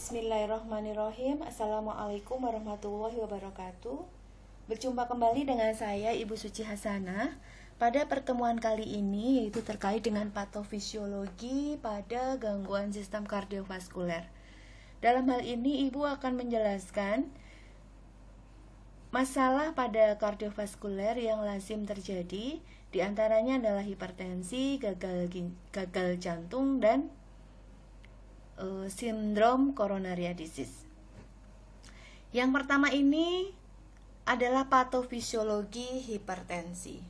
Bismillahirrahmanirrahim. Assalamualaikum warahmatullahi wabarakatuh. Berjumpa kembali dengan saya Ibu Suci Hasanah. Pada pertemuan kali ini yaitu terkait dengan patofisiologi pada gangguan sistem kardiovaskuler. Dalam hal ini Ibu akan menjelaskan masalah pada kardiovaskuler yang lazim terjadi. Di antaranya adalah hipertensi, gagal jantung, dan sindrom coronary disease. Yang pertama ini adalah patofisiologi hipertensi.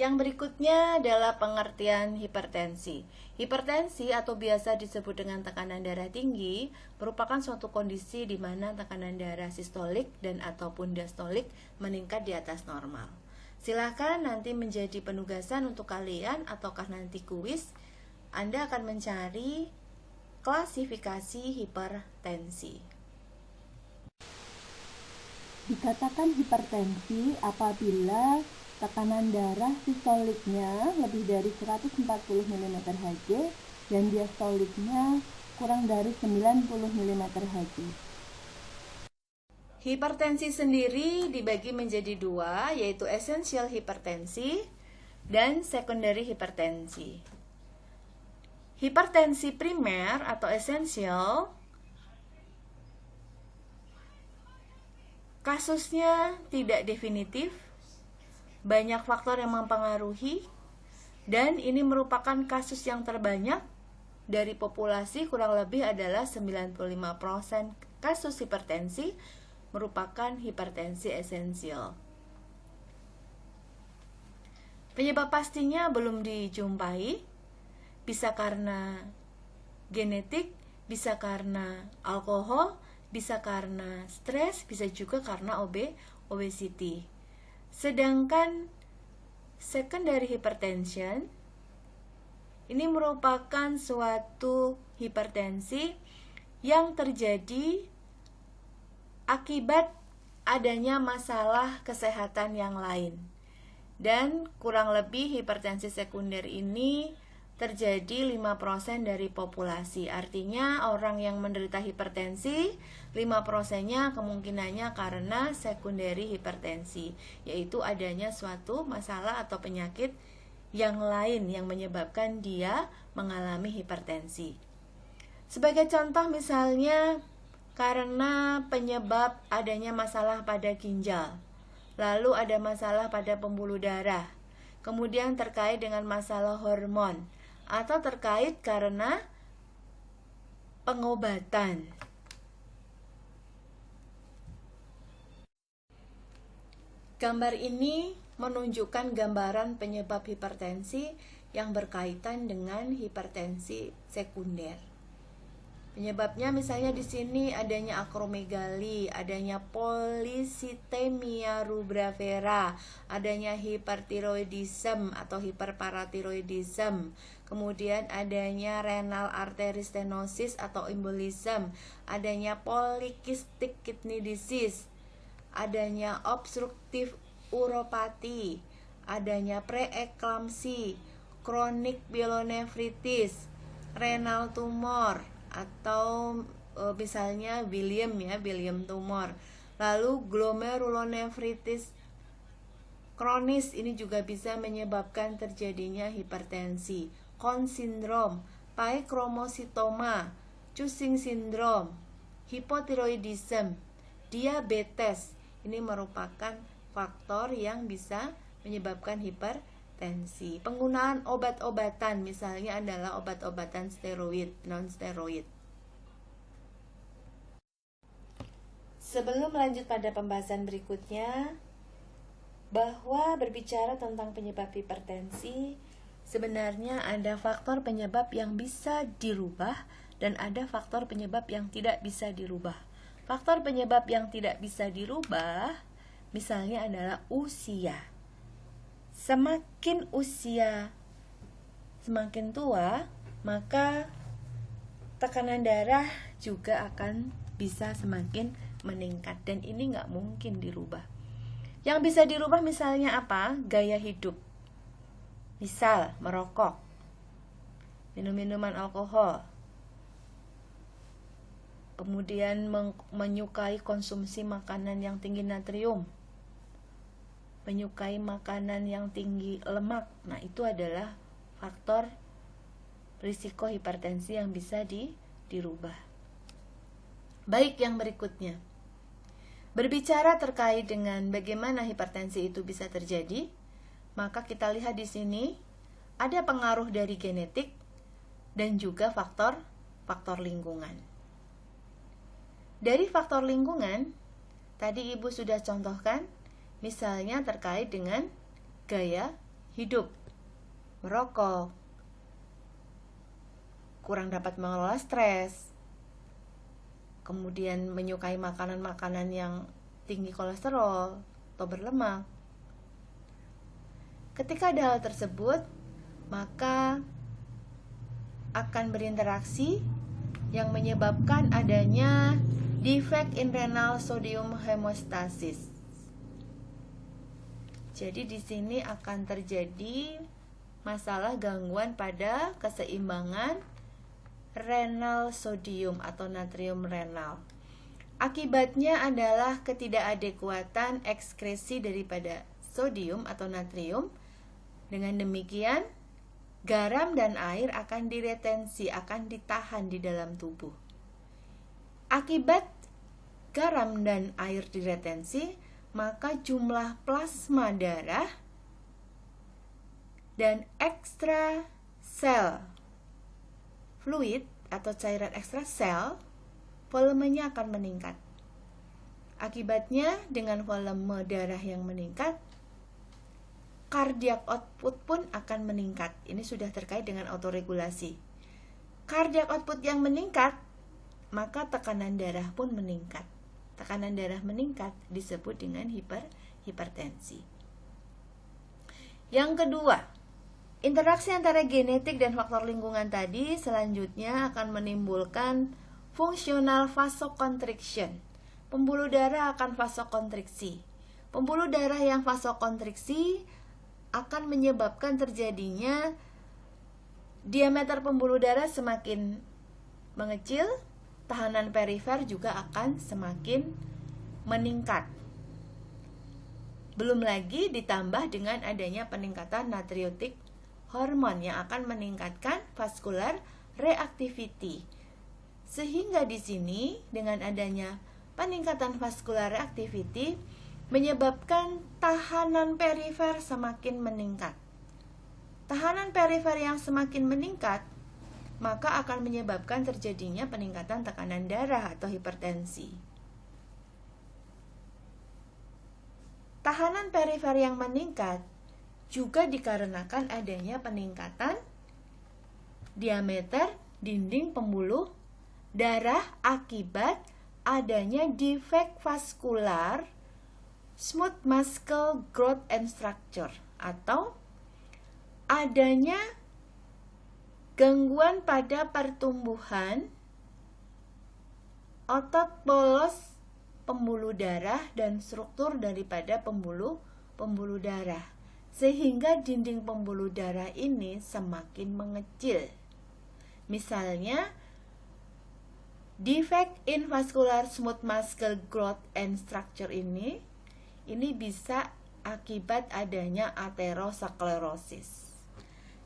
Yang berikutnya adalah pengertian hipertensi. Hipertensi atau biasa disebut dengan tekanan darah tinggi merupakan suatu kondisi di mana tekanan darah sistolik dan ataupun diastolik meningkat di atas normal. Silakan nanti menjadi penugasan untuk kalian ataukah nanti kuis. Anda akan mencari klasifikasi hipertensi. Dikatakan hipertensi apabila tekanan darah sistoliknya lebih dari 140 mmHg dan diastoliknya kurang dari 90 mmHg. Hipertensi sendiri dibagi menjadi dua, yaitu essential hipertensi dan secondary hipertensi. Hipertensi primer atau esensial kasusnya tidak definitif, banyak faktor yang mempengaruhi, dan ini merupakan kasus yang terbanyak dari populasi. Kurang lebih adalah 95% kasus hipertensi merupakan hipertensi esensial. Penyebab pastinya belum dijumpai, bisa karena genetik, bisa karena alkohol, bisa karena stres, bisa juga karena obesity. Sedangkan secondary hypertension ini merupakan suatu hipertensi yang terjadi akibat adanya masalah kesehatan yang lain. Dan kurang lebih hipertensi sekunder ini terjadi 5% dari populasi. Artinya orang yang menderita hipertensi 5%-nya kemungkinannya karena secondary hipertensi, yaitu adanya suatu masalah atau penyakit yang lain yang menyebabkan dia mengalami hipertensi. Sebagai contoh misalnya karena penyebab adanya masalah pada ginjal, lalu ada masalah pada pembuluh darah, kemudian terkait dengan masalah hormon, atau terkait karena pengobatan. Gambar ini menunjukkan gambaran penyebab hipertensi yang berkaitan dengan hipertensi sekunder. Penyebabnya misalnya di sini adanya akromegali, adanya polisitemia rubravera, adanya hipertiroidism atau hiperparatiroidism, kemudian adanya renal artery stenosis atau embolism, adanya polycystic kidney disease, adanya obstruktif uropati, adanya preeklamsi, kronik pyelonefritis, renal tumor, atau misalnya bilium tumor. Lalu glomerulonefritis kronis ini juga bisa menyebabkan terjadinya hipertensi. Conn syndrome, pheochromocytoma, Cushing syndrome, hipotiroidism, diabetes. Ini merupakan faktor yang bisa menyebabkan hipertensi. Penggunaan obat-obatan misalnya adalah obat-obatan steroid, non-steroid. Sebelum lanjut pada pembahasan berikutnya, bahwa berbicara tentang penyebab hipertensi, sebenarnya ada faktor penyebab yang bisa dirubah dan ada faktor penyebab yang tidak bisa dirubah. Faktor penyebab yang tidak bisa dirubah misalnya adalah usia. Semakin usia semakin tua, maka tekanan darah juga akan bisa semakin meningkat, dan ini nggak mungkin dirubah. Yang bisa dirubah misalnya apa? Gaya hidup. Misal merokok, minum minuman alkohol, kemudian menyukai konsumsi makanan yang tinggi natrium, menyukai makanan yang tinggi lemak. Nah, itu adalah faktor risiko hipertensi yang bisa dirubah. Baik, yang berikutnya. Berbicara terkait dengan bagaimana hipertensi itu bisa terjadi, maka kita lihat di sini ada pengaruh dari genetik dan juga faktor lingkungan. Dari faktor lingkungan, tadi Ibu sudah contohkan, misalnya terkait dengan gaya hidup, merokok, kurang dapat mengelola stres, kemudian menyukai makanan-makanan yang tinggi kolesterol atau berlemak. Ketika ada hal tersebut, maka akan berinteraksi yang menyebabkan adanya defect in renal sodium homeostasis. Jadi di sini akan terjadi masalah gangguan pada keseimbangan renal sodium atau natrium renal. Akibatnya adalah ketidakadekuatan ekskresi daripada sodium atau natrium. Dengan demikian, garam dan air akan diretensi, akan ditahan di dalam tubuh. Akibat garam dan air diretensi, maka jumlah plasma darah dan ekstra sel fluid atau cairan ekstra sel volumenya akan meningkat. Akibatnya, dengan volume darah yang meningkat, cardiac output pun akan meningkat. Ini sudah terkait dengan autoregulasi. Cardiac output yang meningkat, maka tekanan darah pun meningkat. Tekanan darah meningkat disebut dengan hipertensi. Yang kedua, interaksi antara genetik dan faktor lingkungan tadi selanjutnya akan menimbulkan fungsional vasoconstriction. Pembuluh darah akan vasokontriksi. Pembuluh darah yang vasokontriksi akan menyebabkan terjadinya diameter pembuluh darah semakin mengecil, tahanan perifer juga akan semakin meningkat. Belum lagi ditambah dengan adanya peningkatan natriuretic hormon yang akan meningkatkan vascular reactivity. Sehingga di sini dengan adanya peningkatan vascular reactivity menyebabkan tahanan perifer semakin meningkat. Tahanan perifer yang semakin meningkat, maka akan menyebabkan terjadinya peningkatan tekanan darah atau hipertensi. Tahanan perifer yang meningkat juga dikarenakan adanya peningkatan diameter dinding pembuluh darah akibat adanya defect vaskular smooth muscle growth and structure atau adanya gangguan pada pertumbuhan otot polos pembuluh darah dan struktur daripada pembuluh darah, sehingga dinding pembuluh darah ini semakin mengecil. Misalnya, defect in vascular smooth muscle growth and structure ini bisa akibat adanya aterosklerosis.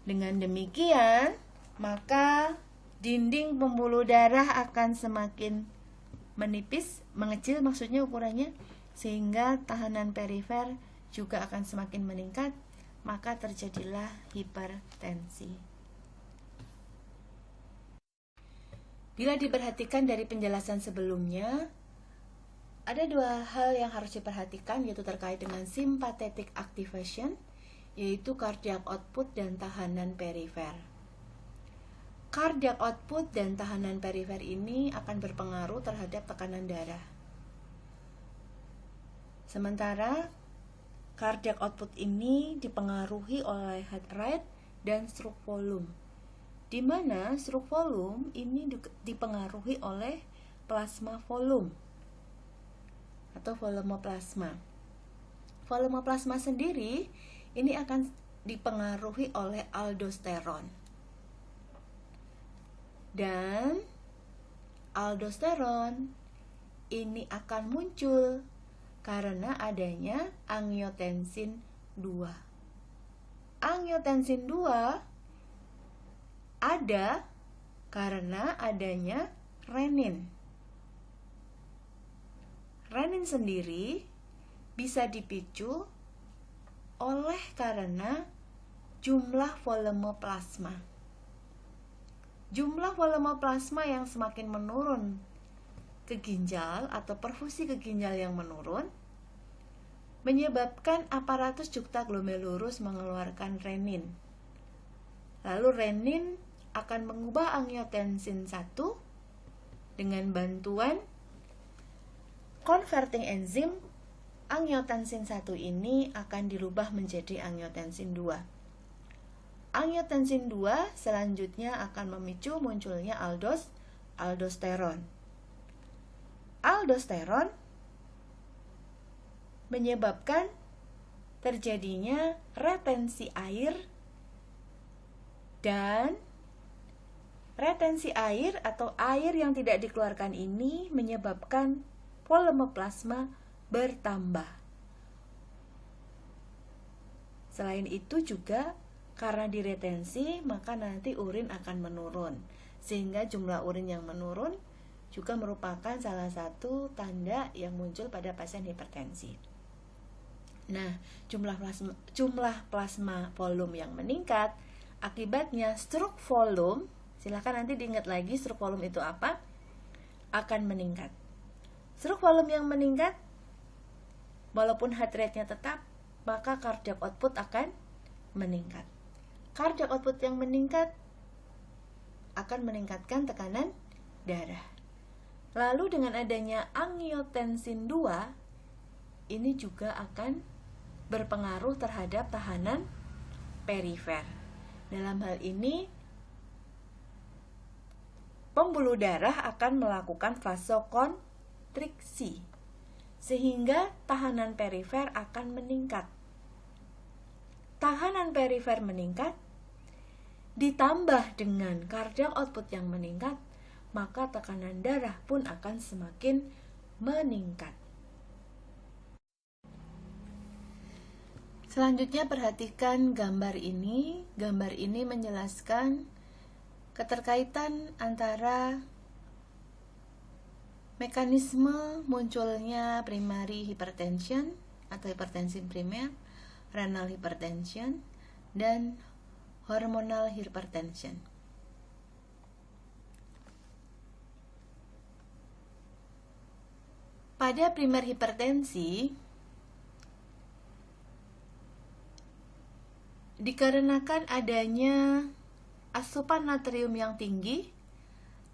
Dengan demikian, maka dinding pembuluh darah akan semakin menipis, mengecil maksudnya ukurannya, sehingga tahanan perifer juga akan semakin meningkat, maka terjadilah hipertensi. Bila diperhatikan dari penjelasan sebelumnya, ada dua hal yang harus diperhatikan, yaitu terkait dengan sympathetic activation, yaitu cardiac output dan tahanan perifer. Cardiac output dan tahanan perifer ini akan berpengaruh terhadap tekanan darah. Sementara cardiac output ini dipengaruhi oleh heart rate dan stroke volume, di mana stroke volume ini dipengaruhi oleh plasma volume atau volume plasma. Volume plasma sendiri ini akan dipengaruhi oleh aldosteron. Dan aldosteron ini akan muncul karena adanya angiotensin 2. Angiotensin 2 ada karena adanya renin. Renin sendiri bisa dipicu oleh karena jumlah volume plasma. Jumlah volume plasma yang semakin menurun ke ginjal atau perfusi ke ginjal yang menurun menyebabkan aparatus juxtaglomerulus mengeluarkan renin. Lalu renin akan mengubah angiotensin 1 dengan bantuan converting enzim. Angiotensin 1 ini akan dirubah menjadi angiotensin 2. Angiotensin 2 selanjutnya akan memicu munculnya aldosteron. Aldosteron menyebabkan terjadinya retensi air, dan retensi air atau air yang tidak dikeluarkan ini menyebabkan volume plasma bertambah. Selain itu juga karena diretensi, maka nanti urin akan menurun, sehingga jumlah urin yang menurun juga merupakan salah satu tanda yang muncul pada pasien hipertensi. Nah, jumlah plasma volume yang meningkat akibatnya stroke volume, silakan nanti diingat lagi stroke volume itu apa, akan meningkat. Stroke volume yang meningkat, walaupun heart rate-nya tetap, maka cardiac output akan meningkat. Cardiac output yang meningkat akan meningkatkan tekanan darah. Lalu dengan adanya angiotensin 2, ini juga akan berpengaruh terhadap tahanan perifer. Dalam hal ini, pembuluh darah akan melakukan vasokonstriksi, sehingga tahanan perifer akan meningkat. Tahanan perifer meningkat, ditambah dengan cardiac output yang meningkat, maka tekanan darah pun akan semakin meningkat. Selanjutnya perhatikan gambar ini. Gambar ini menjelaskan keterkaitan antara mekanisme munculnya primary hypertension atau hipertensi primer, renal hypertension, dan hormonal hypertension. Pada primer hipertensi, dikarenakan adanya asupan natrium yang tinggi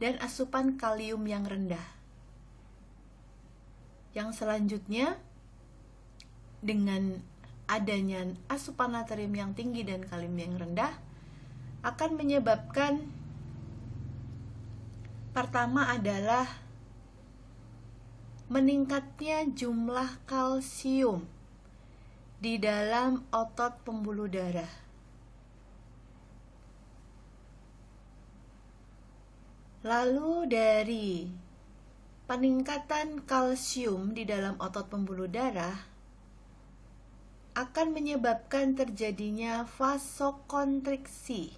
dan asupan kalium yang rendah. Yang selanjutnya, dengan adanya asupan natrium yang tinggi dan kalium yang rendah akan menyebabkan, pertama adalah meningkatnya jumlah kalsium di dalam otot pembuluh darah. Lalu dari peningkatan kalsium di dalam otot pembuluh darah akan menyebabkan terjadinya vasokonstriksi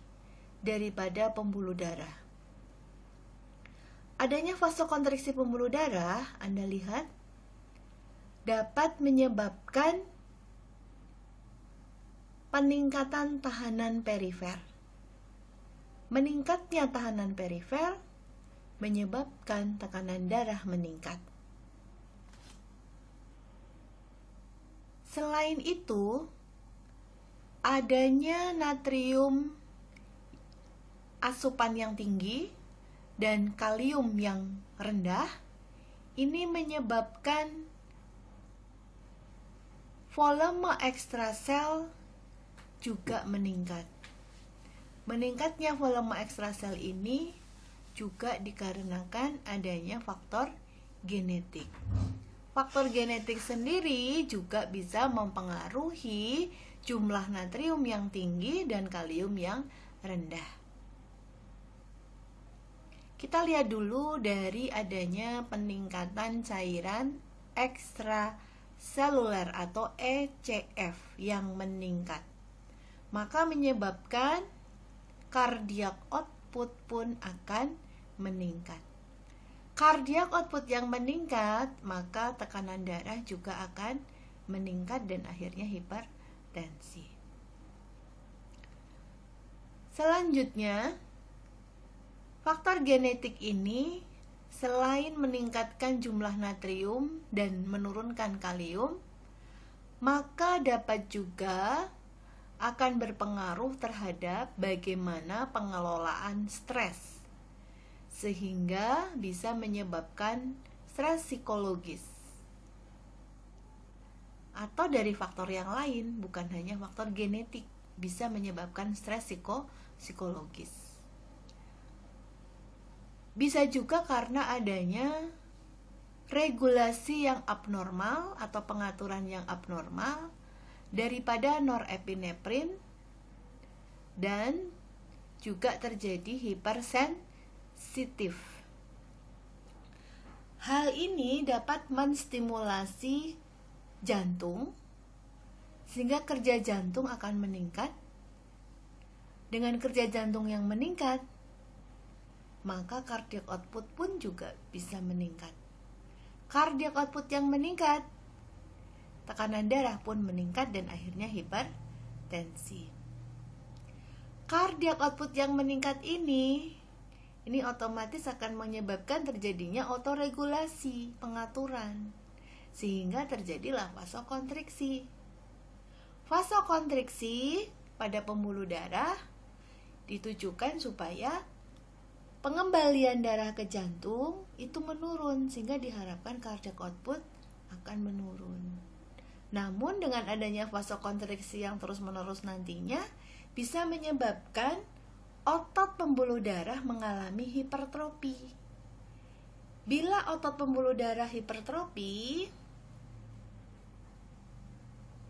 daripada pembuluh darah. Adanya vasokonstriksi pembuluh darah, Anda lihat, dapat menyebabkan peningkatan tahanan perifer. Meningkatnya tahanan perifer menyebabkan tekanan darah meningkat. Selain itu, adanya natrium asupan yang tinggi dan kalium yang rendah, ini menyebabkan volume ekstrasel juga meningkat. Meningkatnya volume ekstrasel ini juga dikarenakan adanya faktor genetik. Faktor genetik sendiri juga bisa mempengaruhi jumlah natrium yang tinggi dan kalium yang rendah. Kita lihat dulu dari adanya peningkatan cairan ekstraseluler atau ECF yang meningkat. Maka menyebabkan cardiac output pun akan meningkat. Cardiac output yang meningkat, maka tekanan darah juga akan meningkat dan akhirnya hipertensi. Selanjutnya, faktor genetik ini selain meningkatkan jumlah natrium dan menurunkan kalium, maka dapat juga akan berpengaruh terhadap bagaimana pengelolaan stres, sehingga bisa menyebabkan stres psikologis. Atau dari faktor yang lain, bukan hanya faktor genetik, bisa menyebabkan stres psikologis. Bisa juga karena adanya regulasi yang abnormal atau pengaturan yang abnormal daripada norepinefrin, dan juga terjadi hipersensitif. Hal ini dapat menstimulasi jantung sehingga kerja jantung akan meningkat. Dengan kerja jantung yang meningkat, maka cardiac output pun juga bisa meningkat. Cardiac output yang meningkat, tekanan darah pun meningkat dan akhirnya hipertensi. Cardiac output yang meningkat ini otomatis akan menyebabkan terjadinya otoregulasi, pengaturan, sehingga terjadilah vasokonstriksi. Vasokonstriksi pada pembuluh darah ditujukan supaya pengembalian darah ke jantung itu menurun, sehingga diharapkan cardiac output akan menurun. Namun dengan adanya vasokonstriksi yang terus-menerus nantinya bisa menyebabkan otot pembuluh darah mengalami hipertrofi. Bila otot pembuluh darah hipertrofi,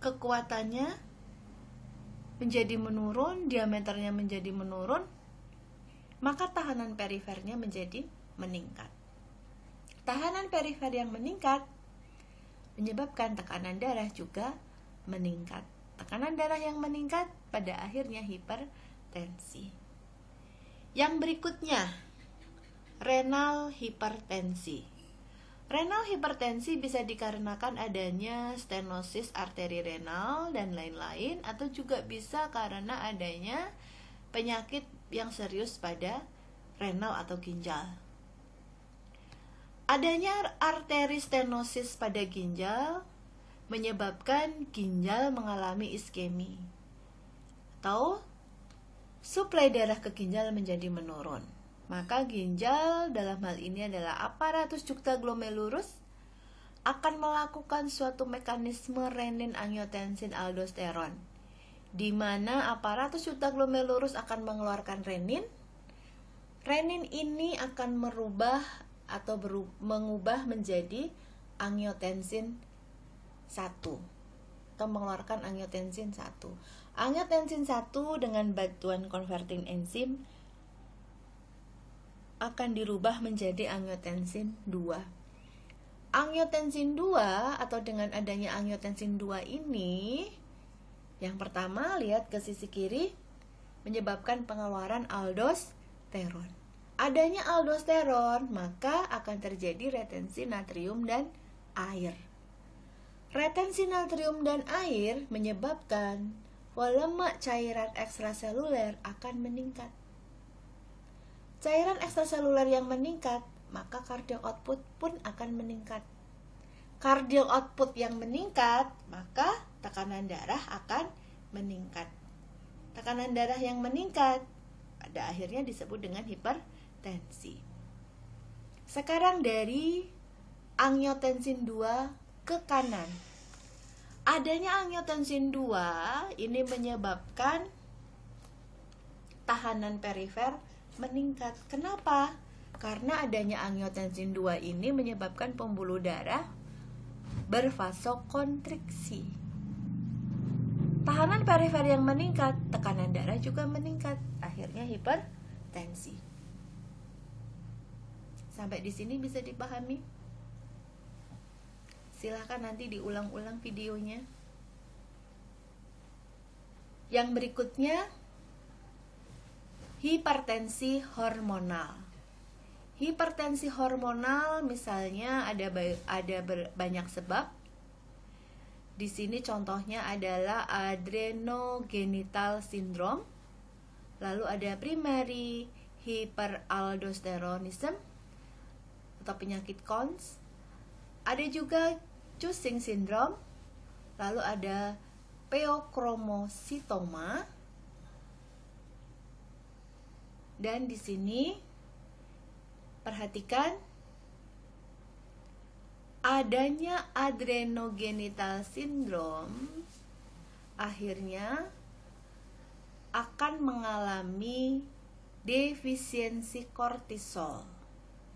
kekuatannya menjadi menurun, diameternya menjadi menurun, maka tahanan perifernya menjadi meningkat. Tahanan perifer yang meningkat menyebabkan tekanan darah juga meningkat. Tekanan darah yang meningkat pada akhirnya hipertensi. Yang berikutnya, renal hipertensi. Renal hipertensi bisa dikarenakan adanya stenosis arteri renal dan lain-lain, atau juga bisa karena adanya penyakit yang serius pada renal atau ginjal. Adanya arteri stenosis pada ginjal menyebabkan ginjal mengalami iskemi, atau suplai darah ke ginjal menjadi menurun. Maka ginjal dalam hal ini adalah aparatus juxtaglomerulus akan melakukan suatu mekanisme renin-angiotensin aldosteron, di mana aparatus juxtaglomerulus akan mengeluarkan renin. Renin ini akan merubah atau mengubah menjadi angiotensin 1 atau mengeluarkan angiotensin 1. Angiotensin 1 dengan bantuan converting enzim akan dirubah menjadi angiotensin 2. Angiotensin 2 atau dengan adanya angiotensin 2 ini, yang pertama lihat ke sisi kiri, menyebabkan pengeluaran aldosteron. Adanya aldosteron, maka akan terjadi retensi natrium dan air. Retensi natrium dan air menyebabkan volume cairan ekstraseluler akan meningkat. Cairan ekstraseluler yang meningkat, maka cardiac output pun akan meningkat. Cardiac output yang meningkat, maka tekanan darah akan meningkat. Tekanan darah yang meningkat pada akhirnya disebut dengan hipertensi. Sekarang dari angiotensin 2 ke kanan. Adanya angiotensin 2 ini menyebabkan tahanan perifer meningkat. Kenapa? Karena adanya angiotensin 2 ini menyebabkan pembuluh darah bervasokonstriksi. Tahanan perifer yang meningkat, tekanan darah juga meningkat, akhirnya hipertensi. Sampai di sini bisa dipahami? Silahkan nanti diulang-ulang videonya. Yang berikutnya, hipertensi hormonal. Hipertensi hormonal misalnya ada banyak sebab. Di sini contohnya adalah adrenogenital syndrome. Lalu ada primary hyperaldosteronism atau penyakit Crohn's. Ada juga Cushing syndrome. Lalu ada pheochromocytoma. Dan di sini perhatikan adanya adrenogenital syndrome akhirnya akan mengalami defisiensi kortisol,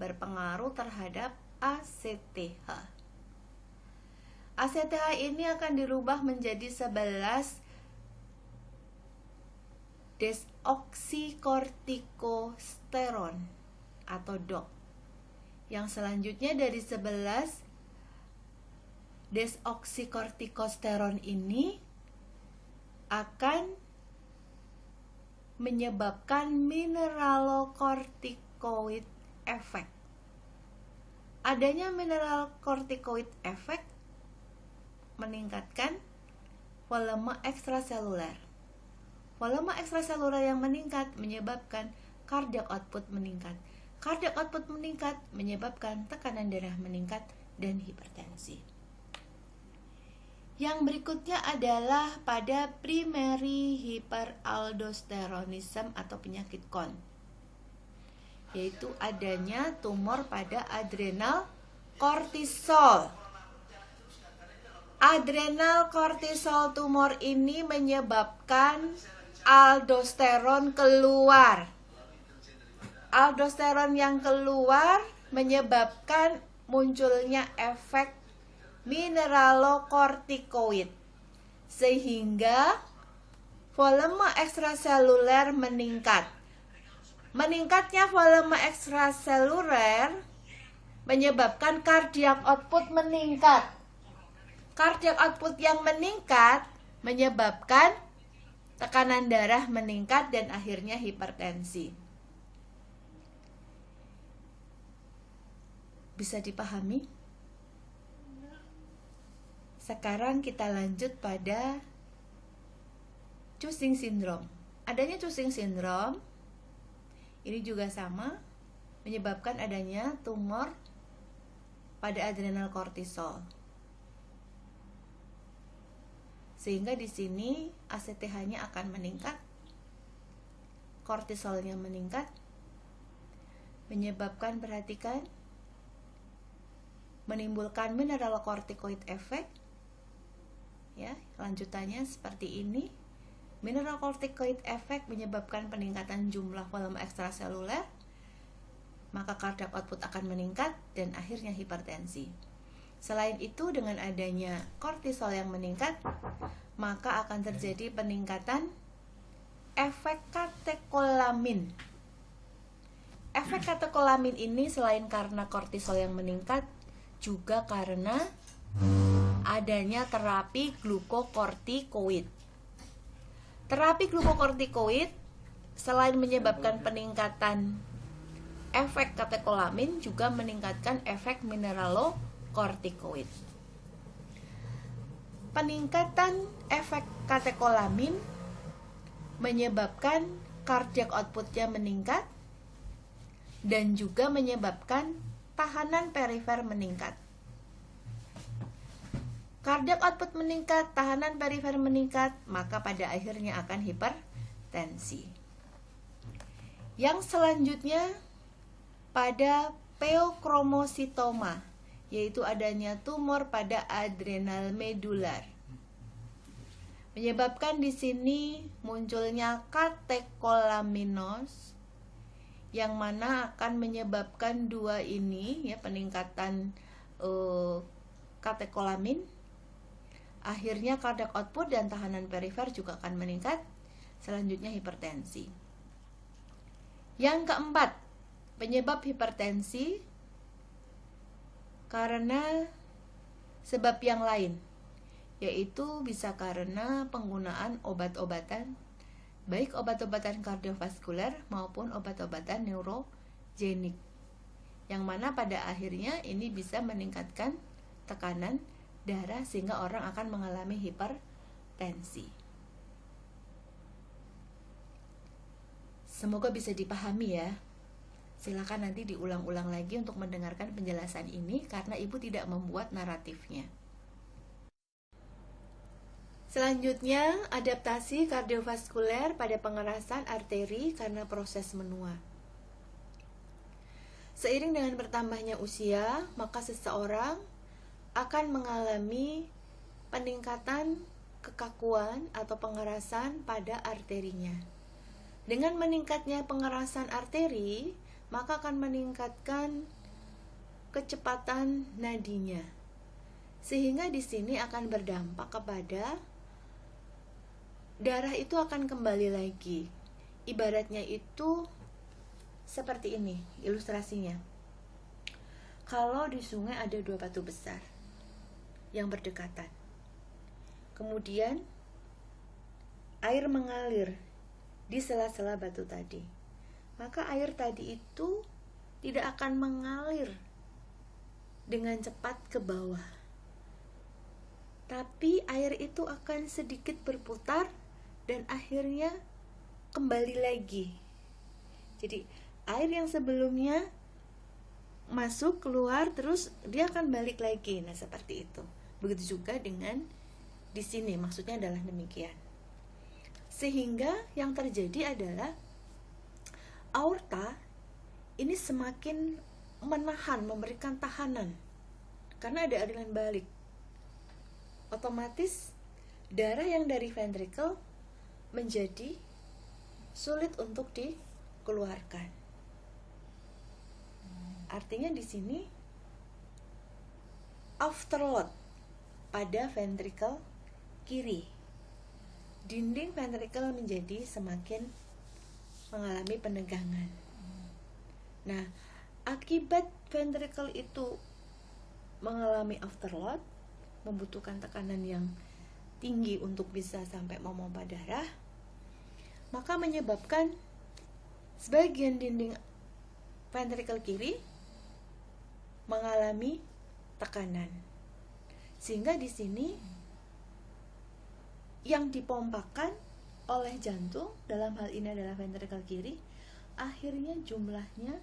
berpengaruh terhadap ACTH. ACTH ini akan dirubah menjadi 11 desoksikorsiteron atau DOC. Yang selanjutnya dari 11 desoksikorsiteron ini akan menyebabkan mineralocorticoid effect. Adanya mineralocorticoid effect meningkatkan volume ekstraseluler. Volume ekstraseluler yang meningkat menyebabkan cardiac output meningkat. Cardiac output meningkat menyebabkan tekanan darah meningkat dan hipertensi. Yang berikutnya adalah pada primary hyperaldosteronism atau penyakit Crohn, yaitu adanya tumor pada adrenal kortisol. Adrenal kortisol tumor ini menyebabkan aldosteron keluar. Aldosteron yang keluar menyebabkan munculnya efek mineralocorticoid, sehingga volume ekstraseluler meningkat. Meningkatnya volume ekstraseluler menyebabkan cardiac output meningkat. Cardiac output yang meningkat menyebabkan tekanan darah meningkat dan akhirnya hipertensi. Bisa dipahami? Sekarang kita lanjut pada Cushing syndrome. Adanya Cushing syndrome ini juga sama, menyebabkan adanya tumor pada adrenal kortisol. Sehingga di sini ACTH-nya akan meningkat, kortisolnya meningkat, menyebabkan, perhatikan, menimbulkan mineralocorticoid effect. Ya, lanjutannya seperti ini. Mineralocorticoid effect menyebabkan peningkatan jumlah volume ekstraseluler, maka cardiac output akan meningkat dan akhirnya hipertensi. Selain itu, dengan adanya kortisol yang meningkat, maka akan terjadi peningkatan efek katekolamin. Efek katekolamin ini selain karena kortisol yang meningkat, juga karena adanya terapi glukokortikoid. Terapi glukokortikoid selain menyebabkan peningkatan efek katekolamin, juga meningkatkan efek mineralocorticoid. Peningkatan efek katekolamin menyebabkan cardiac outputnya meningkat dan juga menyebabkan tahanan perifer meningkat. Cardiac output meningkat, tahanan perifer meningkat, maka pada akhirnya akan hipertensi. Yang selanjutnya pada pheochromocytoma, yaitu adanya tumor pada adrenal medular. Menyebabkan di sini munculnya katekolaminos, yang mana akan menyebabkan dua ini, ya, peningkatan katekolamin. Akhirnya cardiac output dan tahanan perifer juga akan meningkat. Selanjutnya hipertensi. Yang keempat, penyebab hipertensi karena sebab yang lain, yaitu bisa karena penggunaan obat-obatan, baik obat-obatan kardiovaskuler maupun obat-obatan neurogenik, yang mana pada akhirnya ini bisa meningkatkan tekanan darah sehingga orang akan mengalami hipertensi. Semoga bisa dipahami ya. Silakan nanti diulang-ulang lagi untuk mendengarkan penjelasan ini karena Ibu tidak membuat naratifnya. Selanjutnya, adaptasi kardiovaskuler pada pengerasan arteri karena proses menua. Seiring dengan bertambahnya usia, maka seseorang akan mengalami peningkatan kekakuan atau pengerasan pada arterinya. Dengan meningkatnya pengerasan arteri, maka akan meningkatkan kecepatan nadinya. Sehingga di sini akan berdampak kepada darah itu akan kembali lagi. Ibaratnya itu seperti ini ilustrasinya. Kalau di sungai ada 2 batu besar yang berdekatan. Kemudian air mengalir di sela-sela batu tadi. Maka air tadi itu tidak akan mengalir dengan cepat ke bawah. Tapi air itu akan sedikit berputar dan akhirnya kembali lagi. Jadi air yang sebelumnya masuk, keluar, terus dia akan balik lagi. Nah, seperti itu. Begitu juga dengan di sini, maksudnya adalah demikian. Sehingga yang terjadi adalah aorta ini semakin menahan, memberikan tahanan karena ada aliran balik. Otomatis darah yang dari ventricle menjadi sulit untuk dikeluarkan. Artinya di sini afterload pada ventricle kiri. Dinding ventricle menjadi semakin mengalami penegangan. Nah, akibat ventricle itu mengalami afterload, membutuhkan tekanan yang tinggi untuk bisa sampai memompa darah, maka menyebabkan sebagian dinding ventricle kiri mengalami tekanan. Sehingga di sini yang dipompakan oleh jantung, dalam hal ini adalah ventricle kiri, akhirnya jumlahnya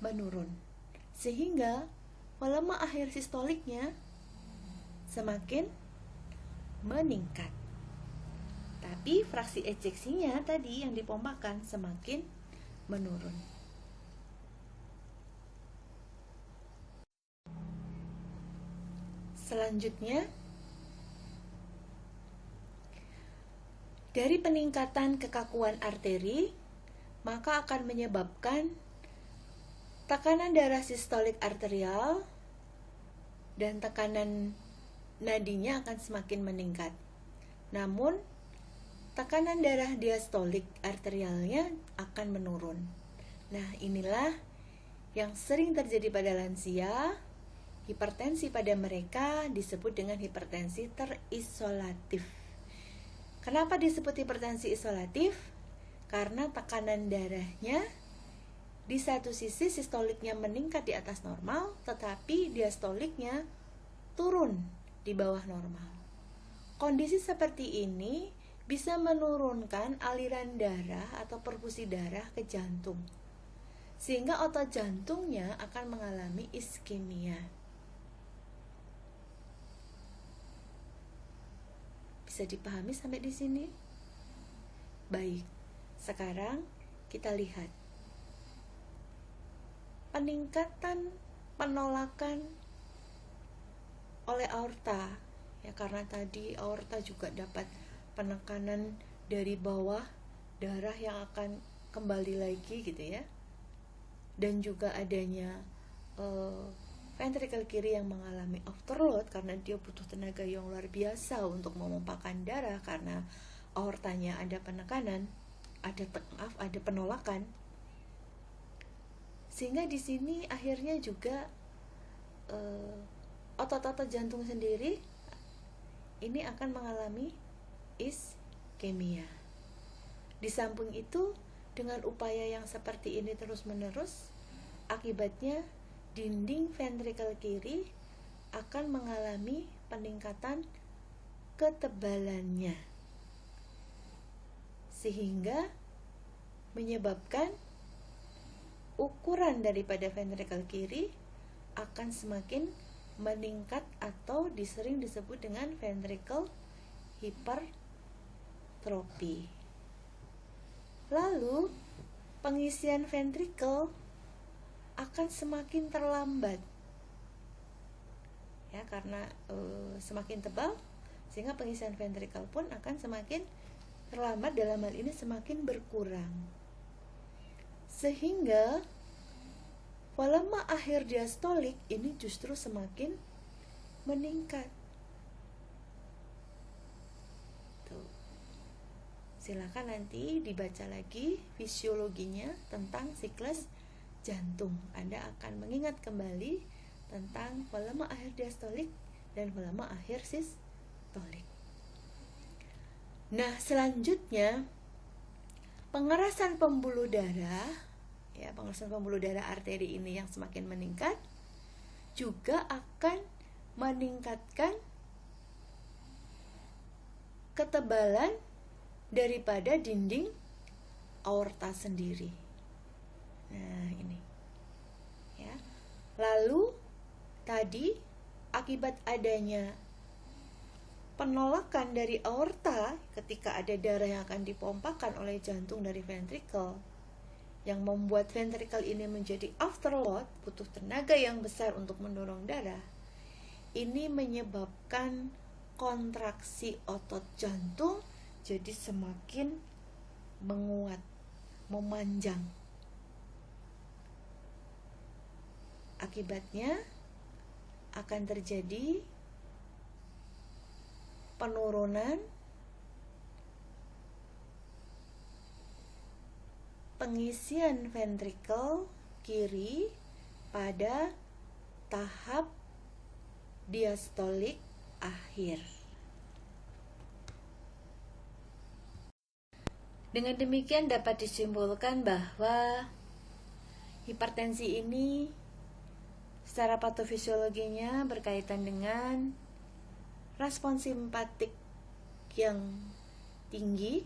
menurun. Sehingga volume akhir sistoliknya semakin meningkat. Tapi fraksi ejeksinya tadi yang dipompakan semakin menurun. Selanjutnya, dari peningkatan kekakuan arteri, maka akan menyebabkan tekanan darah sistolik arterial dan tekanan nadinya akan semakin meningkat. Namun, tekanan darah diastolik arterialnya akan menurun. Nah, inilah yang sering terjadi pada lansia. Hipertensi pada mereka disebut dengan hipertensi terisolatif. Kenapa disebut hipertensi isolatif? Karena tekanan darahnya di satu sisi sistoliknya meningkat di atas normal, tetapi diastoliknya turun di bawah normal. Kondisi seperti ini bisa menurunkan aliran darah atau perfusi darah ke jantung, sehingga otot jantungnya akan mengalami iskemia. Bisa dipahami sampai di sini? Baik, sekarang kita lihat peningkatan penolakan oleh aorta, ya, karena tadi aorta juga dapat penekanan dari bawah, darah yang akan kembali lagi gitu ya, dan juga adanya ventricle kiri yang mengalami afterload karena dia butuh tenaga yang luar biasa untuk memompakan darah karena aortanya ada penekanan, ada penolakan. Sehingga di sini akhirnya juga otot-otot jantung sendiri ini akan mengalami iskemia. Di samping itu, dengan upaya yang seperti ini terus-menerus, akibatnya dinding ventrikel kiri akan mengalami peningkatan ketebalannya, sehingga menyebabkan ukuran daripada ventrikel kiri akan semakin meningkat atau sering disebut dengan ventricle hypertrophy. Lalu pengisian ventrikel akan semakin terlambat, ya, karena semakin tebal sehingga pengisian ventrikel pun akan semakin terlambat, dalam hal ini semakin berkurang, sehingga volume akhir diastolik ini justru semakin meningkat. Tuh. Silakan nanti dibaca lagi fisiologinya tentang siklus jantung. Anda akan mengingat kembali tentang volume akhir diastolik dan volume akhir sistolik. Nah, selanjutnya pengerasan pembuluh darah, ya, pengerasan pembuluh darah arteri ini yang semakin meningkat juga akan meningkatkan ketebalan daripada dinding aorta sendiri. Nah, ini. Ya. Lalu tadi akibat adanya penolakan dari aorta ketika ada darah yang akan dipompakan oleh jantung dari ventrikel, yang membuat ventrikel ini menjadi overload, butuh tenaga yang besar untuk mendorong darah. Ini menyebabkan kontraksi otot jantung jadi semakin menguat, memanjang. Akibatnya akan terjadi penurunan pengisian ventrikel kiri pada tahap diastolik akhir. Dengan demikian dapat disimpulkan bahwa hipertensi ini secara patofisiologinya berkaitan dengan respons simpatik yang tinggi,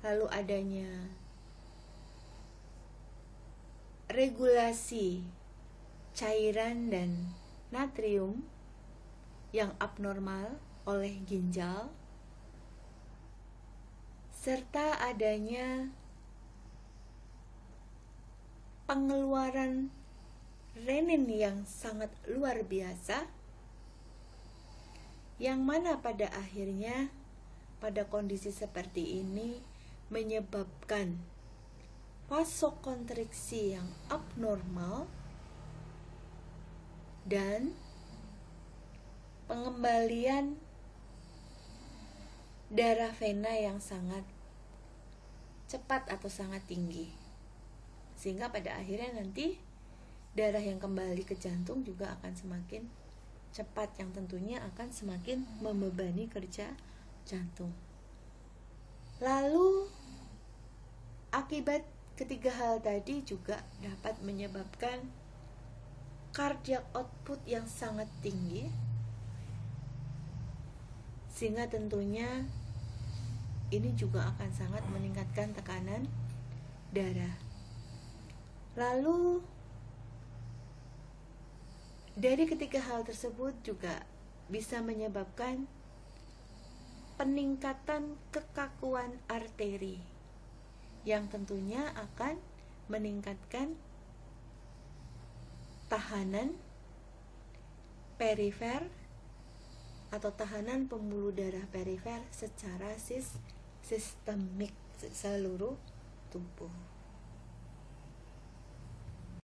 lalu adanya regulasi cairan dan natrium yang abnormal oleh ginjal, serta adanya pengeluaran renin yang sangat luar biasa, yang mana pada akhirnya pada kondisi seperti ini menyebabkan vasokonstriksi yang abnormal dan pengembalian darah vena yang sangat cepat atau sangat tinggi, sehingga pada akhirnya nanti darah yang kembali ke jantung juga akan semakin cepat, yang tentunya akan semakin membebani kerja jantung. Lalu akibat ketiga hal tadi juga dapat menyebabkan cardiac output yang sangat tinggi, sehingga tentunya ini juga akan sangat meningkatkan tekanan darah. Lalu dari ketiga hal tersebut juga bisa menyebabkan peningkatan kekakuan arteri, yang tentunya akan meningkatkan tahanan perifer atau tahanan pembuluh darah perifer secara sistemik seluruh tubuh.